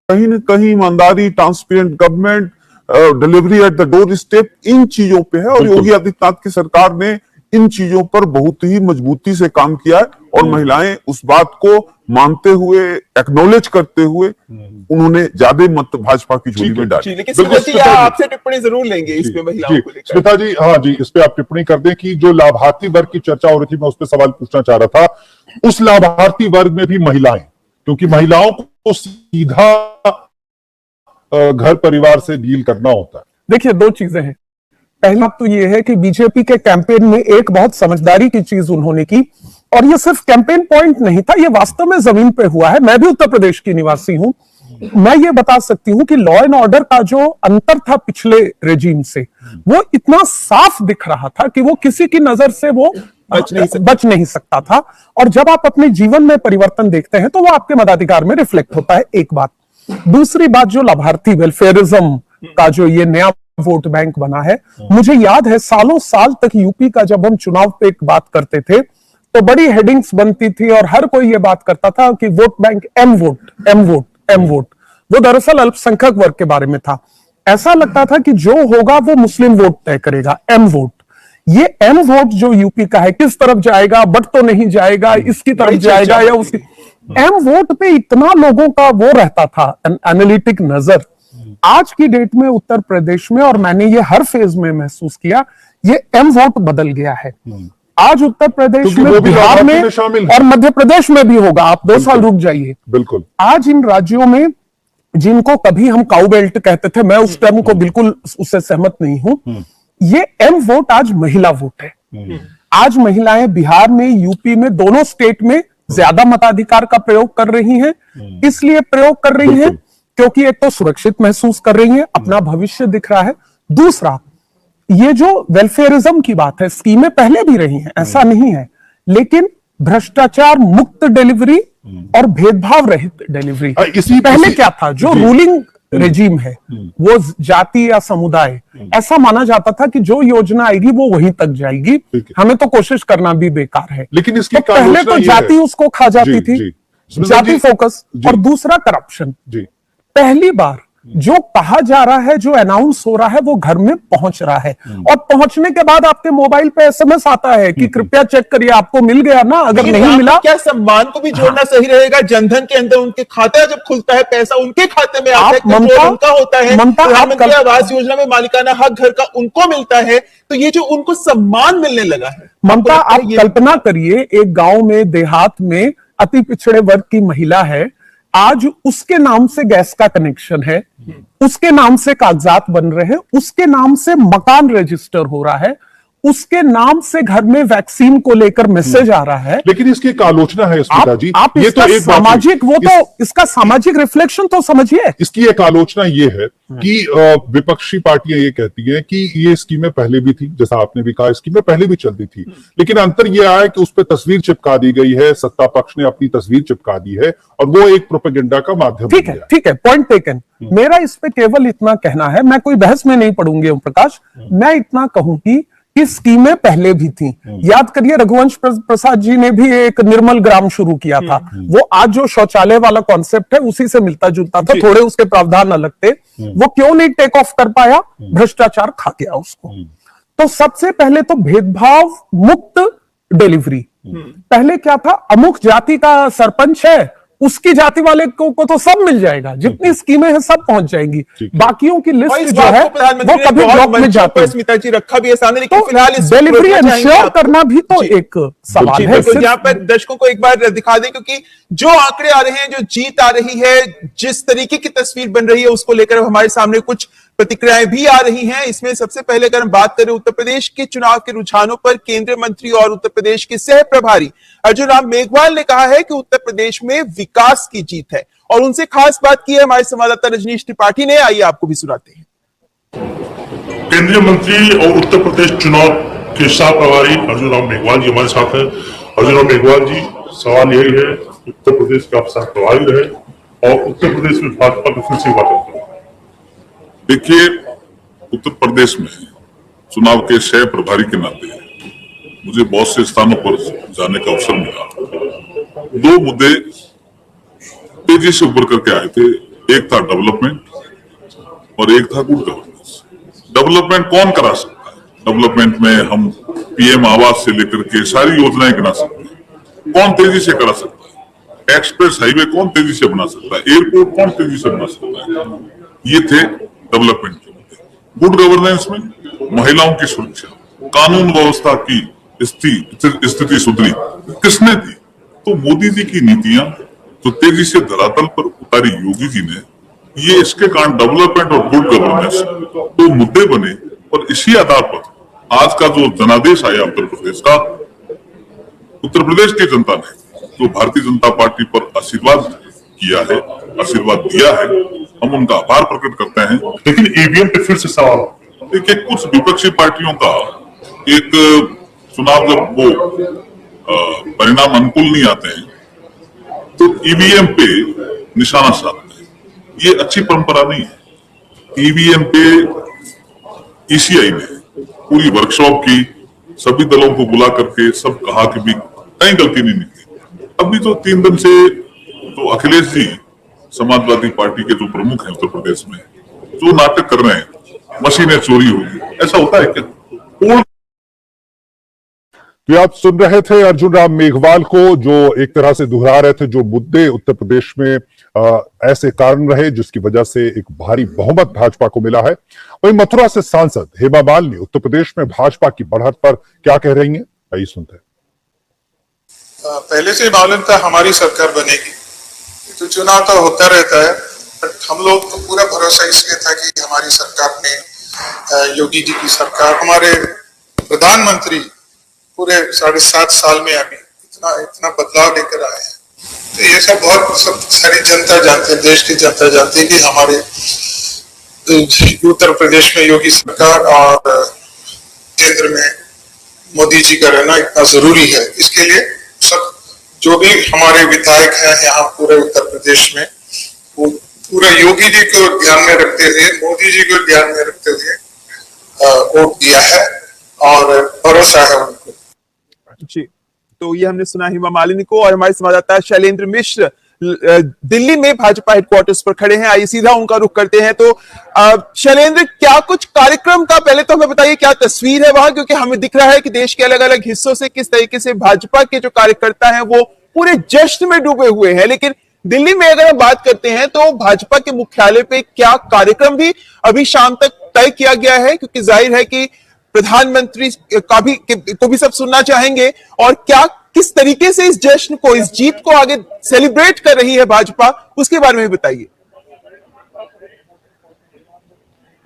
कहीं न कहीं ईमानदारी, transparent government, delivery at the door step, इन चीजों पे है। और योगी आदित्यनाथ की सरकार ने इन चीजों पर बहुत ही मजबूती से काम किया है और महिलाएं उस बात को मानते हुए, एक्नॉलेज करते हुए उन्होंने ज्यादा मत भाजपा की झोली में डाली। लेकिन स्मिता जी आपसे टिप्पणी जरूर लेंगे इस पे महिलाओं को लेकर। स्मिता जी, हाँ जी, इस पे आप टिप्पणी कर दें कि जो लाभार्थी वर्ग की चर्चा हो रही थी, मैं उस पर सवाल पूछना चाह रहा था। उस लाभार्थी वर्ग में भी महिलाएं, क्योंकि महिलाओं को सीधा घर परिवार से डील करना होता है। देखिए, दो चीजें हैं। पहला तो यह है कि बीजेपी के कैंपेन में एक बहुत समझदारी की चीज उन्होंने की, और ये सिर्फ कैंपेन पॉइंट नहीं था, ये वास्तव में जमीन पे हुआ है। मैं भी उत्तर प्रदेश की निवासी हूं। मैं ये बता सकती हूं कि लॉ एंड ऑर्डर का जो अंतर था पिछले रेजीम से, वो इतना साफ दिख रहा था कि वो किसी की नजर से वो बच नहीं सकता था। और जब आप अपने जीवन में परिवर्तन देखते हैं तो वो आपके मताधिकार में रिफ्लेक्ट होता है, एक बात। दूसरी बात, जो लाभार्थी वेलफेयरिज्म का जो ये नया वोट बैंक बना है, मुझे याद है सालों साल तक यूपी का जब हम चुनाव पे एक बात करते थे तो बड़ी हेडिंग्स बनती थी और हर कोई ये बात करता था कि vote bank M vote, M vote, M vote. वो दरअसल अल्पसंख्यक वर्ग के बारे में था। ऐसा लगता था कि जो होगा वो मुस्लिम वोट तय करेगा, एम वोट। ये एम वोट जो यूपी का है, किस तरफ जाएगा, बट तो नहीं जाएगा, इसकी तरफ जाएगा या उसकी, एम वोट पे इतना लोगों का वो रहता था, एनालिटिक नजर। आज की डेट में उत्तर प्रदेश में, और मैंने ये हर फेज में महसूस किया, ये एम वोट बदल गया है। आज उत्तर प्रदेश में, बिहार में और मध्य प्रदेश में भी होगा। आप 2 साल रुक जाइए। बिल्कुल। आज इन राज्यों में जिनको कभी हम काउ बेल्ट कहते थे, मैं उस टर्म को बिल्कुल उससे सहमत नहीं हूं, ये एम वोट आज महिला वोट है। आज महिलाएं बिहार में, यूपी में, दोनों स्टेट में ज्यादा मताधिकार का प्रयोग कर रही हैं। इसलिए प्रयोग कर रही हैं क्योंकि एक तो सुरक्षित महसूस कर रही हैं, अपना भविष्य दिख रहा है। दूसरा, ये जो वेलफेयरिज्म की बात है, स्कीमें पहले भी रही हैं, ऐसा नहीं है, लेकिन भ्रष्टाचार मुक्त डिलीवरी और भेदभाव रहित डिलीवरी। पहले क्या था, जो रूलिंग रेजीम है वो जाति या समुदाय, ऐसा माना जाता था कि जो योजना आएगी वो वहीं तक जाएगी, हमें तो कोशिश करना भी बेकार है। लेकिन इसकी तो पहले तो जाति उसको खा जाती थी, जाति फोकस। और दूसरा, करप्शन। पहली बार जो कहा जा रहा है, जो अनाउंस हो रहा है, वो घर में पहुंच रहा है, और पहुंचने के बाद आपके मोबाइल पे एसएमएस आता है कि कृपया चेक करिए, आपको मिल गया ना, अगर नहीं मिला। क्या सम्मान को भी जोड़ना सही रहेगा? जनधन के अंदर उनके खाता जब खुलता है, पैसा उनके खाते में आता है, उनका होता है। प्रधानमंत्री आवास योजना में मालिकाना हक घर का उनको मिलता है, तो ये जो उनको सम्मान मिलने लगा है। ममता, आप कल्पना करिए, एक गांव में, देहात में अति पिछड़े वर्ग की महिला है, आज उसके नाम से गैस का कनेक्शन है, उसके नाम से कागजात बन रहे हैं, उसके नाम से मकान रजिस्टर हो रहा है, उसके नाम से घर में वैक्सीन को लेकर मैसेज आ रहा है। लेकिन इसकी एक आलोचना है स्मिता जी, आप ये इसका तो एक सामाजिक इसका सामाजिक रिफ्लेक्शन तो समझिए। इसकी एक आलोचना ये है कि विपक्षी पार्टियां ये कहती हैं कि ये स्कीमें पहले भी थी, जैसा आपने भी कहा, स्कीमें पहले भी चलती थी, लेकिन अंतर ये आया कि उस पर तस्वीर चिपका दी गई है, सत्ता पक्ष ने अपनी तस्वीर चिपका दी है, और वो एक प्रोपेगेंडा का माध्यम। ठीक है, पॉइंट टेकन। मेरा इस पे केवल इतना कहना है, मैं कोई बहस में नहीं पढ़ूंगी ओम प्रकाश, मैं इतना कहूं कि स्कीमें पहले भी थी। याद करिए, रघुवंश प्रसाद जी ने भी एक निर्मल ग्राम शुरू किया था। वो आज जो शौचालय वाला कॉन्सेप्ट है उसी से मिलता जुलता था, थोड़े उसके प्रावधान अलग थे। वो क्यों नहीं टेक ऑफ कर पाया? भ्रष्टाचार खा गया उसको। तो सबसे पहले तो भेदभाव मुक्त डिलीवरी। पहले क्या था, अमुक जाति का सरपंच है, उसकी जाति वाले को तो सब मिल जाएगा, जितनी स्कीमें हैं सब पहुंच जाएंगी, बाकियों की लिस्ट जो है वो कभी ब्लॉक में जाती है। स्मिता जी रखा भी है सामने, लेकिन फिलहाल डिलीवरी इंश्योर करना भी तो एक सवाल है। यहाँ पर दर्शकों को एक बार दिखा दें, क्योंकि जो आंकड़े आ रहे हैं, जो जीत आ रही है, जिस तरीके की तस्वीर बन रही है, उसको लेकर हमारे सामने कुछ प्रतिक्रियाएं भी आ रही हैं। इसमें सबसे पहले अगर हम बात करें उत्तर प्रदेश के चुनाव के रुझानों पर, केंद्रीय मंत्री और उत्तर प्रदेश के सह प्रभारी अर्जुन राम मेघवाल ने कहा है कि उत्तर प्रदेश में विकास की जीत है, और उनसे खास बात की है हमारे संवाददाता रजनीश त्रिपाठी ने। आइए आपको भी सुनाते हैं। केंद्रीय मंत्री और उत्तर प्रदेश चुनाव के सह प्रभारी अर्जुन राम मेघवाल जी हमारे साथ हैं। अर्जुन राम मेघवाल जी, सवाल यही है, उत्तर प्रदेश का आप सह प्रभारी रहे और उत्तर प्रदेश में भाजपा की फिर से बात। देखिए, उत्तर प्रदेश में चुनाव के सह प्रभारी के नाते मुझे बहुत से स्थानों पर जाने का अवसर मिला। 2 मुद्दे तेजी से उभर करके आए थे एक था डेवलपमेंट और एक था गुड गवर्नेंस। डेवलपमेंट कौन करा सकता है? डेवलपमेंट में हम पीएम आवास से लेकर के सारी योजनाएं गिना सकते हैं। कौन तेजी से करा सकता है? एक्सप्रेस हाईवे कौन तेजी से बना सकता है? एयरपोर्ट कौन तेजी से बना सकता है? ये थे डेवलपमेंट के मुद्दे। गुड गवर्नेंस में महिलाओं की सुरक्षा, कानून व्यवस्था की स्थिति सुधरी, किसने दी? तो मोदी जी की नीतियां जो तेजी से धरातल पर उतारी योगी जी ने, ये इसके कारण डेवलपमेंट और गुड गवर्नेंस तो मुद्दे बने। और इसी आधार पर आज का जो जनादेश आया उत्तर प्रदेश का, उत्तर प्रदेश की जनता ने जो भारतीय जनता पार्टी पर आशीर्वाद किया है, आशीर्वाद दिया है, हम उनका आभार प्रकट करते हैं। लेकिन ईवीएम पे फिर से सवाल। देखिए, कुछ विपक्षी पार्टियों का एक चुनाव जब वो परिणाम अनुकूल नहीं आते हैं तो ईवीएम पे निशाना साधते हैं। ये अच्छी परंपरा नहीं है। ईवीएम पे ईसीआई ने पूरी वर्कशॉप की, सभी दलों को बुला करके सब कहा कि भी कहीं गलती नहीं निकली। अभी तो 3 दिन से तो अखिलेश जी समाजवादी पार्टी के जो प्रमुख हैं उत्तर प्रदेश में, जो नाटक कर रहे हैं, मशीनें चोरी होगी, ऐसा होता है क्या? तो आप सुन रहे थे अर्जुन राम मेघवाल को, जो एक तरह से दोहरा रहे थे जो मुद्दे उत्तर प्रदेश में ऐसे कारण रहे जिसकी वजह से एक भारी बहुमत भाजपा को मिला है। वहीं मथुरा से सांसद हेमा मालिनी उत्तर प्रदेश में भाजपा की बढ़त पर क्या कह रही हैं, आइए सुनते हैं। पहले से मालूम था हमारी सरकार बनेगी, तो चुनाव तो होता रहता है, बट हम लोग को पूरा भरोसा इसलिए था कि हमारी सरकार ने, योगी जी की सरकार, हमारे प्रधानमंत्री पूरे 7.5 साल में अभी इतना बदलाव लेकर आए हैं। तो ये सब बहुत सारी जनता जानते हैं, देश की जनता जानती है कि हमारे उत्तर प्रदेश में योगी सरकार और केंद्र में मोदी जी का रहना इतना जरूरी है। इसके लिए सब जो भी हमारे विधायक हैं यहाँ पूरे उत्तर प्रदेश में, वो पूरा योगी जी को ध्यान में रखते हुए, मोदी जी को ध्यान में रखते हुए वोट दिया है और भरोसा है उनको। जी, तो ये हमने सुना हेमा मालिनी को। और हमारे संवाददाता शैलेंद्र मिश्र दिल्ली में भाजपा हेडक्वार्टर्स पर खड़े हैं, आइए सीधा उनका रुख करते हैं। तो शैलेंद्र, क्या कुछ कार्यक्रम का पहले तो हमें बताइए, क्या तस्वीर है वहां, क्योंकि हमें दिख रहा है कि देश के अलग अलग हिस्सों से किस तरीके से भाजपा के जो कार्यकर्ता हैं वो पूरे जश्न में डूबे हुए हैं। लेकिन दिल्ली में अगर हम बात करते हैं तो भाजपा के मुख्यालय पे क्या कार्यक्रम भी अभी शाम तक तय किया गया है, क्योंकि जाहिर है कि प्रधानमंत्री को भी सब सुनना चाहेंगे, और क्या किस तरीके से इस जश्न को, इस जीत को आगे सेलिब्रेट कर रही है भाजपा, उसके बारे में बताइए।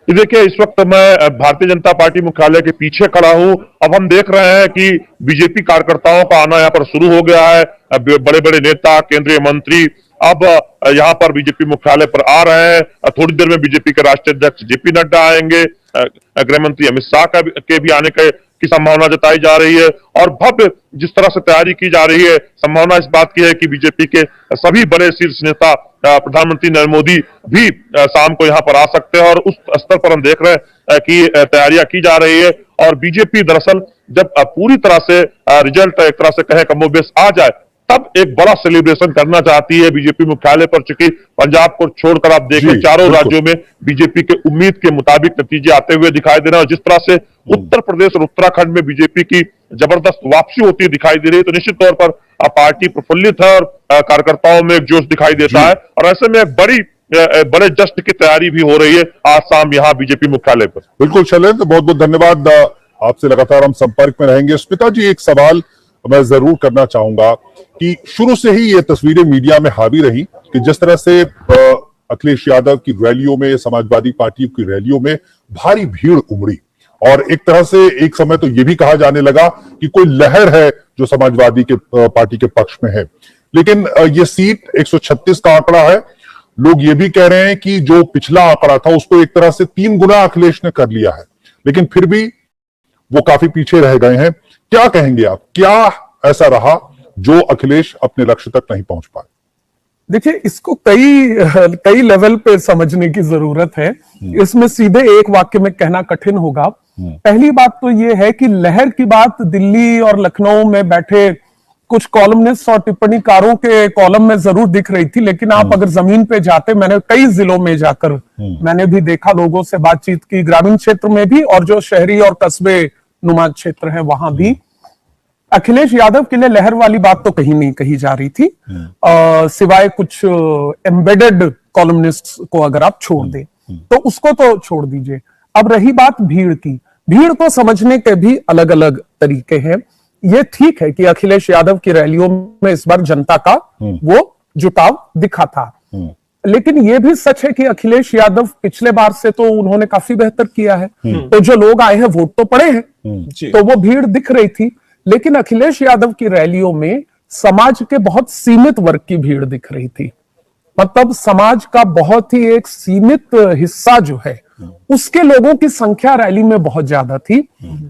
देखिए, इस वक्त मैं भारतीय जनता पार्टी मुख्यालय के पीछे खड़ा हूं। अब हम देख रहे हैं कि बीजेपी कार्यकर्ताओं का आना यहाँ पर शुरू हो गया है। बड़े बड़े नेता, केंद्रीय मंत्री अब यहाँ पर बीजेपी मुख्यालय पर आ रहे हैं। थोड़ी देर में बीजेपी के राष्ट्रीय अध्यक्ष जेपी नड्डा आएंगे, गृह मंत्री अमित शाह के भी आने की संभावना जताई जा रही है। और भव्य जिस तरह से तैयारी की जा रही है, संभावना इस बात की है कि बीजेपी के सभी बड़े शीर्ष नेता, प्रधानमंत्री नरेंद्र मोदी भी शाम को यहाँ पर आ सकते हैं। और उस स्तर पर हम देख रहे हैं कि तैयारियां की जा रही है। और बीजेपी दरअसल जब पूरी तरह से रिजल्ट एक तरह से कहें कमोबेश आ जाए, तब एक बड़ा सेलिब्रेशन करना चाहती है बीजेपी मुख्यालय पर। चूंकि पंजाब को छोड़कर आप देखें, चारों राज्यों में बीजेपी के उम्मीद के मुताबिक नतीजे आते हुए दिखाई दे रहे हैं। और जिस तरह से उत्तर प्रदेश और उत्तराखंड में बीजेपी की जबरदस्त वापसी होती दिखाई दे रही है, तो निश्चित तौर पर पार्टी प्रफुल्लित है और कार्यकर्ताओं में एक जोश दिखाई देता है। और ऐसे में एक बड़े जश्न की तैयारी भी हो रही है आज शाम यहाँ बीजेपी मुख्यालय पर। बिल्कुल शैलेंद्र, बहुत बहुत धन्यवाद। आपसे लगातार हम संपर्क में रहेंगे। स्मिता जी, एक सवाल मैं जरूर करना चाहूंगा कि शुरू से ही ये तस्वीरें मीडिया में हावी रही कि जिस तरह से अखिलेश यादव की रैलियों में, समाजवादी पार्टी की रैलियों में भारी भीड़ उमड़ी, और एक तरह से एक समय तो ये भी कहा जाने लगा कि कोई लहर है जो समाजवादी के पार्टी के पक्ष में है। लेकिन ये सीट 136 का आंकड़ा है। लोग ये भी कह रहे हैं कि जो पिछला आंकड़ा था उसको एक तरह से 3 गुना अखिलेश ने कर लिया है, लेकिन फिर भी वो काफी पीछे रह गए हैं। क्या कहेंगे आप, क्या ऐसा रहा जो अखिलेश अपने लक्ष्य तक नहीं पहुंच पाए? देखिए, इसको कई लेवल पे समझने की जरूरत है। इसमें सीधे एक वाक्य में कहना कठिन होगा। पहली बात तो यह है कि लहर की बात दिल्ली और लखनऊ में बैठे कुछ कॉलमनिस्ट और टिप्पणीकारों के कॉलम में जरूर दिख रही थी, लेकिन आप अगर जमीन पे जाते, मैंने कई जिलों में जाकर मैंने भी देखा, लोगों से बातचीत की, ग्रामीण क्षेत्र में भी और जो शहरी और कस्बे नुमा क्षेत्र है वहां भी, अखिलेश यादव के लिए लहर वाली बात तो कहीं नहीं कही जा रही थी, सिवाय कुछ एम्बेडेड कॉलमनिस्ट को अगर आप छोड़ दें तो उसको तो छोड़ दीजिए। अब रही बात भीड़ की, भीड़ को समझने के भी अलग अलग तरीके हैं। ये ठीक है कि अखिलेश यादव की रैलियों में इस बार जनता का वो जुटाव दिखा था, लेकिन ये भी सच है कि अखिलेश यादव पिछले बार से तो उन्होंने काफी बेहतर किया है। तो जो लोग आए हैं वोट तो पड़े हैं, तो वो भीड़ दिख रही थी, लेकिन अखिलेश यादव की रैलियों में समाज के बहुत सीमित वर्ग की भीड़ दिख रही थी। मतलब समाज का बहुत ही एक सीमित हिस्सा जो है उसके लोगों की संख्या रैली में बहुत ज्यादा थी,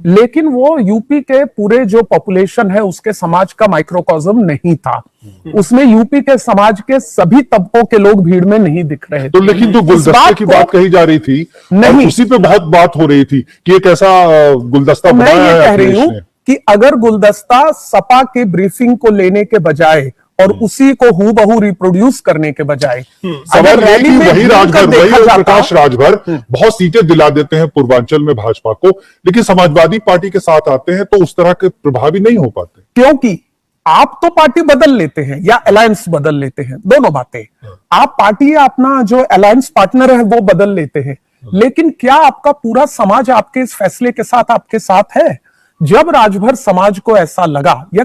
लेकिन वो यूपी के पूरे जो पॉपुलेशन है उसके समाज का माइक्रोकॉज्म नहीं था। उसमें यूपी के समाज के सभी तबकों के लोग भीड़ में नहीं दिख रहे थे। तो लेकिन जो गुलदस्ते की बात कही जा रही थी, नहीं, उसी पे बहुत बात हो रही थी कि एक ऐसा गुलदस्ता मैं बनाया ये है कह रही अखिलेश हूं ने। कि अगर गुलदस्ता सपा के ब्रीफिंग को लेने के बजाय और उसी को हूबहू रिप्रोड्यूस करने के बजाय सवाल यह कि वही राजभर, वही प्रकाश राजभर बहुत सीटें दिला देते हैं पूर्वांचल में भाजपा को, लेकिन समाजवादी पार्टी के साथ आते हैं तो उस तरह के प्रभावी नहीं हो पाते। क्योंकि आप तो पार्टी बदल लेते हैं या अलायंस बदल लेते हैं, दोनों बातें। आप पार्टी या अपना जो अलायंस पार्टनर है वो बदल लेते हैं, लेकिन क्या आपका पूरा समाज आपके इस फैसले के साथ आपके साथ है? जब राजभर समाज को ऐसा लगा, ये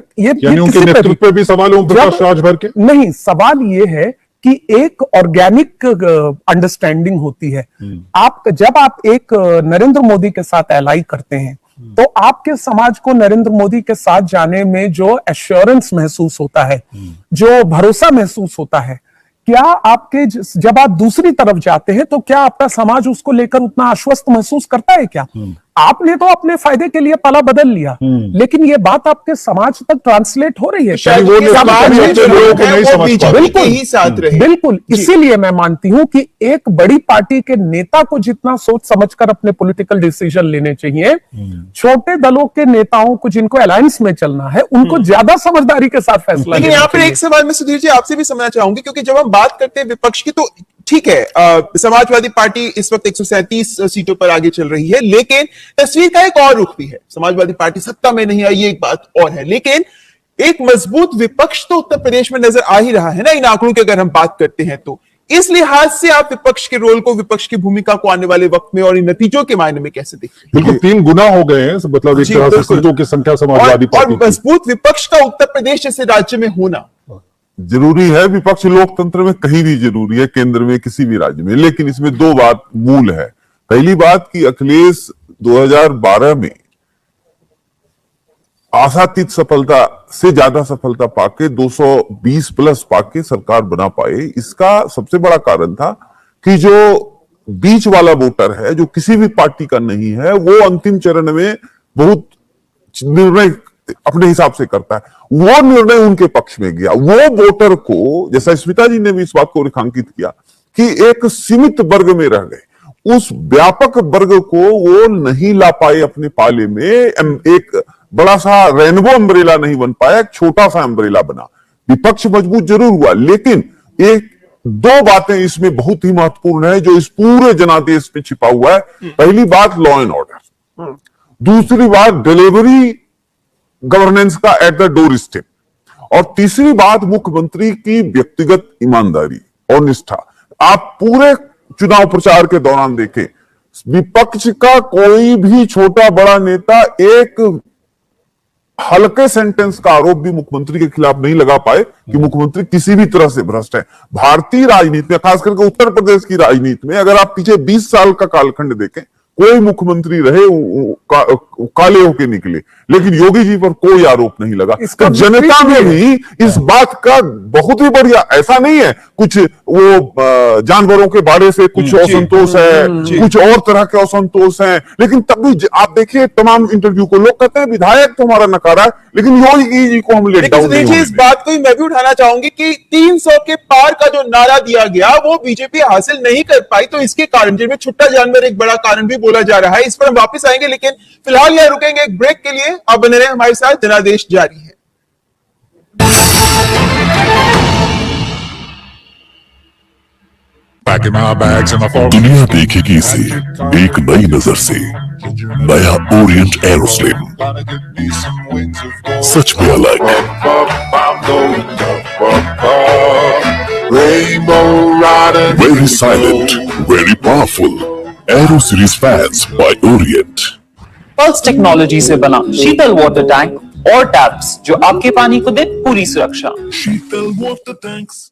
उनके नेतृत्व पे भी सवाल है ओम प्रकाश राजभर के? नहीं, सवाल ये है कि एक ऑर्गेनिक अंडरस्टैंडिंग होती है। जब आप एक नरेंद्र मोदी के साथ एलाई करते हैं तो आपके समाज को नरेंद्र मोदी के साथ जाने में जो एश्योरेंस महसूस होता है, जो भरोसा महसूस होता है, क्या आपके जब आप दूसरी तरफ जाते हैं तो क्या आपका समाज उसको लेकर उतना आश्वस्त महसूस करता है क्या? आपने तो अपने फायदे के लिए पला बदल लिया, लेकिन ये बात आपके समाज तक ट्रांसलेट हो रही है। बिल्कुल, इसीलिए मैं मानती हूं कि एक बड़ी पार्टी के नेता को जितना सोच समझकर अपने पॉलिटिकल डिसीजन लेने चाहिए, छोटे दलों के नेताओं को जिनको अलायंस में चलना है उनको ज्यादा समझदारी के साथ फैसला लेकिन यहाँ पर एक सवाल मैं सुधीर जी आपसे भी समझना चाहूंगी, क्योंकि जब हम बात करते हैं विपक्ष की तो ठीक है, समाजवादी पार्टी इस वक्त 137 सीटों पर आगे चल रही है, लेकिन तस्वीर का एक और रुख भी है। समाजवादी पार्टी सत्ता में नहीं आई, ये एक बात और है, लेकिन एक मजबूत विपक्ष तो उत्तर प्रदेश में नजर आ ही रहा है ना, इन आंकड़ों की अगर हम बात करते हैं तो। इस लिहाज से आप विपक्ष के रोल को, विपक्ष की भूमिका को आने वाले वक्त में और इन नतीजों के मायने में कैसे देखते हैं? बिल्कुल 3 गुना हो गए हैं, मतलब एक तरह से सीटों की संख्या समाजवादी पार्टी और मजबूत विपक्ष का उत्तर प्रदेश जैसे राज्य में होना जरूरी है। विपक्ष लोकतंत्र में कहीं भी जरूरी है, केंद्र में किसी भी राज्य में, लेकिन इसमें 2 बात मूल है। पहली बात कि अखिलेश 2012 में आशातीत सफलता से ज्यादा सफलता पाके 220 प्लस पाके सरकार बना पाए, इसका सबसे बड़ा कारण था कि जो बीच वाला वोटर है, जो किसी भी पार्टी का नहीं है, वो अंतिम चरण में बहुत निर्णय अपने हिसाब से करता है। वो निर्णय उनके पक्ष में गया। वो वोटर को, जैसा स्मिता जी ने भी इस बात को रेखांकित किया कि एक सीमित वर्ग में रह गए, उस व्यापक वर्ग को वो नहीं ला पाए अपने पाले में। एक बड़ा सा रेनबो अम्ब्रेला नहीं बन पाया, एक छोटा सा अम्ब्रेला बना। विपक्ष मजबूत जरूर हुआ, लेकिन एक 2 बातें इसमें बहुत ही महत्वपूर्ण है जो इस पूरे जनादेश में छिपा हुआ है। पहली बात लॉ एंड ऑर्डर, दूसरी बात डिलीवरी गवर्नेंस का एट द डोर स्टेप, और तीसरी बात मुख्यमंत्री की व्यक्तिगत ईमानदारी और निष्ठा। आप पूरे चुनाव प्रचार के दौरान देखें, विपक्ष का कोई भी छोटा बड़ा नेता एक हल्के सेंटेंस का आरोप भी मुख्यमंत्री के खिलाफ नहीं लगा पाए कि मुख्यमंत्री किसी भी तरह से भ्रष्ट है। भारतीय राजनीति में, खास करके उत्तर प्रदेश की राजनीति में, अगर आप पीछे 20 साल का कालखंड देखें, कोई मुख्यमंत्री रहे काले होके निकले, लेकिन योगी जी पर कोई आरोप नहीं लगा। तो जनता में भी इस बात का बहुत ही बढ़िया, ऐसा नहीं है कुछ वो जानवरों के बारे से कुछ असंतोष है, कुछ और तरह के असंतोष है, लेकिन तब भी आप देखिए तमाम इंटरव्यू को लोग कहते हैं विधायक तो हमारा नकारा है, लेकिन योगी जी को हम लेट डाउन नहीं होंगे। इस बात को मैं भी उठाना चाहूंगी कि 300 के पार का जो नारा दिया गया वो बीजेपी हासिल नहीं कर पाई, तो इसके कारण जिनमें छुट्टा जानवर एक बड़ा कारण भी बोला जा रहा है। इस पर हम वापस आएंगे, लेकिन फिलहाल यह रुकेंगे एक ब्रेक के लिए। आप बने रहे हमारे साथ, जनादेश जारी है। दुनिया देखेगी इसे एक नई नजर से। नया ओरिएंट एरोस्लिम सच में अलग। Very silent, very powerful. Aero series fans by Orient. Pulse technology से बना शीतल वाटर टैंक और टैप्स जो आपके पानी को दे पूरी सुरक्षा। Sheetal water tanks.